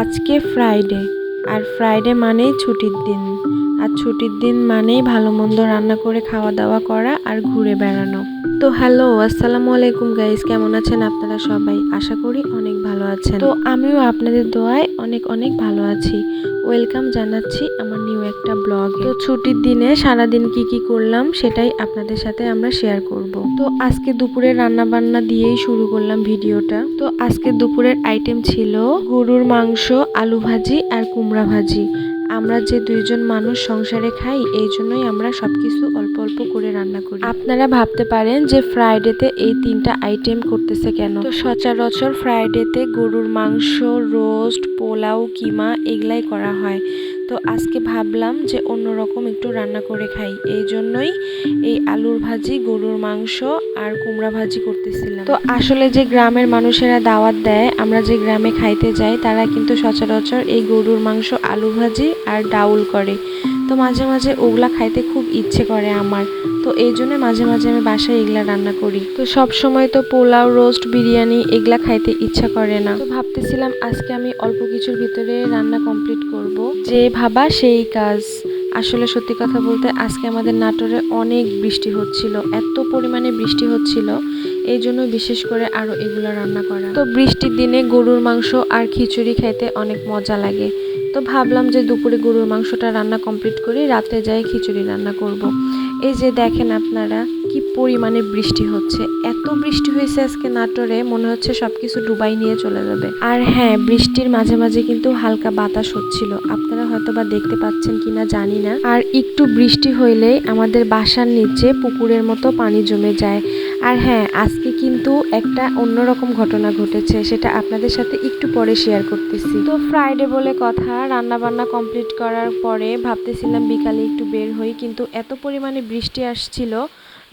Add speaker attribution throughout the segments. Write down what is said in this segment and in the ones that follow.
Speaker 1: আজকে ফ্রাইডে, আর ফ্রাইডে মানেই ছুটির দিন। আর ছুটির দিন মানেই ভালো মন্দ রান্না করে খাওয়া দাওয়া করা আর ঘুরে বেড়ানো। তো হ্যালো, আসসালামু আলাইকুম গাইস, কেমন আছেন আপনারা সবাই? আশা করি অনেক ভালো আছেন। তো আমিও আপনাদের দোয়ায় অনেক অনেক ভালো আছি। ওয়েলকাম জানাচ্ছি আমার নিউ একটা ব্লগে। তো ছুটির দিনে সারাদিন কি করলাম সেটাই আপনাদের সাথে আমরা শেয়ার করব। তো আজকে দুপুরে রান্না বান্না দিয়েই শুরু করলাম ভিডিওটা। তো আজকে দুপুরের আইটেম ছিল গরুর মাংস, আলু ভাজি আর কুমড়া ভাজি। আমরা যে দুইজন মানুষ সংসারে খাই, এই জন্যই আমরা সবকিছু অল্প অল্প করে রান্না করি। আপনারা ভাবতে পারেন যে ফ্রাইডেতে এই তিনটা আইটেম করতেছে কেন? তো সচরাচর ফ্রাইডেতে গরুর মাংস, রোস্ট, পোলাও, কিমা এগুলাই করা হয়। তো আজকে ভাবলাম যে অন্যরকম একটু রান্না করে খাই, এই জন্যই এই আলুর ভাজি, গরুর মাংস আর কুমড়া ভাজি করতেছিলাম। তো আসলে যে গ্রামের মানুষেরা দাওয়াত দেয়, আমরা যে গ্রামে খাইতে যাই, তারা কিন্তু সচরাচর এই গরুর মাংস, আলু ভাজি আর ডাউল করে। তো মাঝে মাঝে ওগুলা খাইতে খুব ইচ্ছে করে আমার। তো এই জন্য মাঝে মাঝে আমি বাসায় এগুলা রান্না করি। তো সব সময় তো পোলাও, রোস্ট, বিরিয়ানি এগুলা খাইতে ইচ্ছা করে না। তো ভাবতেছিলাম আজকে আমি অল্প কিছুর ভিতরে রান্না কমপ্লিট করব। যে ভাবা সেই কাজ। আসলে সত্যি কথা বলতে আজকে আমাদের নাটোরে অনেক বৃষ্টি হচ্ছিল, এত পরিমাণে বৃষ্টি হচ্ছিল, এই জন্য বিশেষ করে আরো এগুলো রান্না করা। তো বৃষ্টির দিনে গরুর মাংস আর খিচুড়ি খাইতে অনেক মজা লাগে। তো ভাবলাম যে দুপুরে গরুর মাংসটা রান্না কমপ্লিট করি, রাতে যাই খিচুড়ি রান্না করব। এই যে দেখেন আপনারা কি পরিমাণে বৃষ্টি হচ্ছে, এত বৃষ্টি হয়েছে আজকে নাটোরে, মনে হচ্ছে সবকিছু ডুবাই নিয়ে চলে যাবে। আর হ্যাঁ, বৃষ্টির মাঝে মাঝে কিন্তু হালকা বাতাস হচ্ছিল, আপনারা হয়তো বা দেখতে পাচ্ছেন কিনা জানি না। আর একটু বৃষ্টি হইলেই আমাদের বাসার নিচে পুকুরের মতো পানি জমে যায়। আর হ্যাঁ, আজকে কিন্তু একটা অন্যরকম ঘটনা ঘটেছে, সেটা আপনাদের সাথে একটু পরে শেয়ার করতেছি। তো ফ্রাইডে বলে কথা, রান্না বান্না কমপ্লিট করার পরে ভাবতেছিলাম বিকালে একটু বের হই, কিন্তু এত পরিমাণে বৃষ্টি আসছিল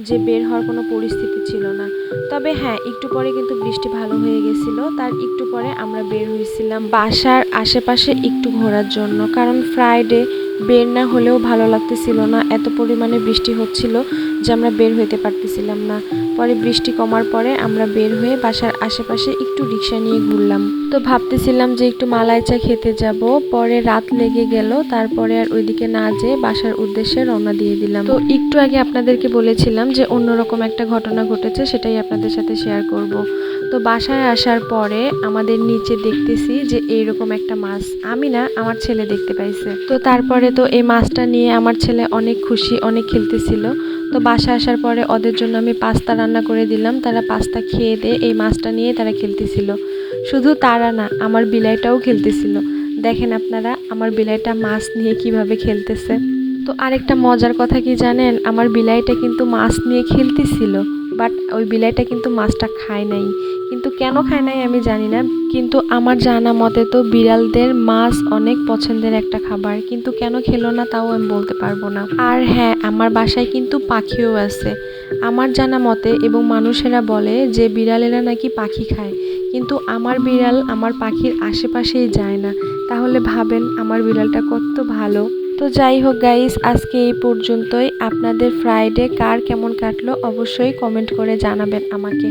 Speaker 1: যে বের হওয়ার কোনো পরিস্থিতি ছিল না। তবে হ্যাঁ, একটু পরে কিন্তু বৃষ্টি ভালো হয়ে গেছিল। তার একটু পরে আমরা বের হয়েছিলাম বাসার আশেপাশে একটু ঘোরার জন্য, কারণ ফ্রাইডে বের না হলেও ভালো লাগতেছিল না, এত পরিমাণে বৃষ্টি হচ্ছিল যে আমরা বের হইতে পারতেছিলাম না। পরে বৃষ্টি কমার পরে আমরা বের হয়ে বাসার আশেপাশে একটু রিক্সা নিয়ে ঘুরলাম। তো ভাবতেছিলাম যে একটু মালাই চা খেতে যাব, পরে রাত লেগে গেল, তারপরে আর ওইদিকে না যেয়ে বাসার উদ্দেশ্যে রওনা দিয়ে দিলাম। তো একটু আগে আপনাদেরকে বলেছিলাম যে অন্যরকম একটা ঘটনা ঘটেছে, সেটাই আপনাদের সাথে শেয়ার করব। তো বাসায় আসার পরে আমাদের নিচে দেখতেছি যে এইরকম একটা মাছ, আমি না, আমার ছেলে দেখতে পাইছে। তো তারপরে তো এই মাছটা নিয়ে আমার ছেলে অনেক খুশি, অনেক খেলতেছিল। তো বাসায় আসার পরে ওদের জন্য আমি পাস্তা রান্না করে দিলাম, তারা পাস্তা খেয়ে দিয়ে এই মাছটা নিয়ে তারা খেলতেছিল। শুধু তারা না, আমার বিলাইটাও খেলতেছিল। দেখেন আপনারা আমার বিলাইটা মাছ নিয়ে কিভাবে খেলতেছে। তো আরেকটা মজার কথা কি জানেন, আমার বিলাইটা কিন্তু মাছ নিয়ে খেলতেছিল, বাট ওই বিলাইটা কিন্তু মাছটা খায় নাই। কিন্তু কেন খায় নাই আমি জানি না, কিন্তু আমার জানা মতে তো বিড়ালদের মাছ অনেক পছন্দের একটা খাবার, কিন্তু কেন খেলো না তাও আমি বলতে পারবো না। আর হ্যাঁ, আমার বাসায় কিন্তু পাখিও আছে আমার জানা মতে, এবং মানুষেরা বলে যে বিড়ালেরা নাকি পাখি খায়, কিন্তু আমার বিড়াল আমার পাখির আশেপাশেই যায় না। তাহলে ভাবেন আমার বিড়ালটা কত ভালো। তো যাই হোক গাইস, আজকে এই পর্যন্তই। আপনাদের ফ্রাইডে কার কেমন কাটলো অবশ্যই কমেন্ট করে জানাবেন আমাকে।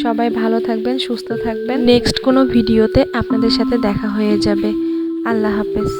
Speaker 1: সবাই ভালো থাকবেন, সুস্থ থাকবেন। নেক্সট কোনো ভিডিওতে আপনাদের সাথে দেখা হয়ে যাবে। আল্লাহ হাফেজ।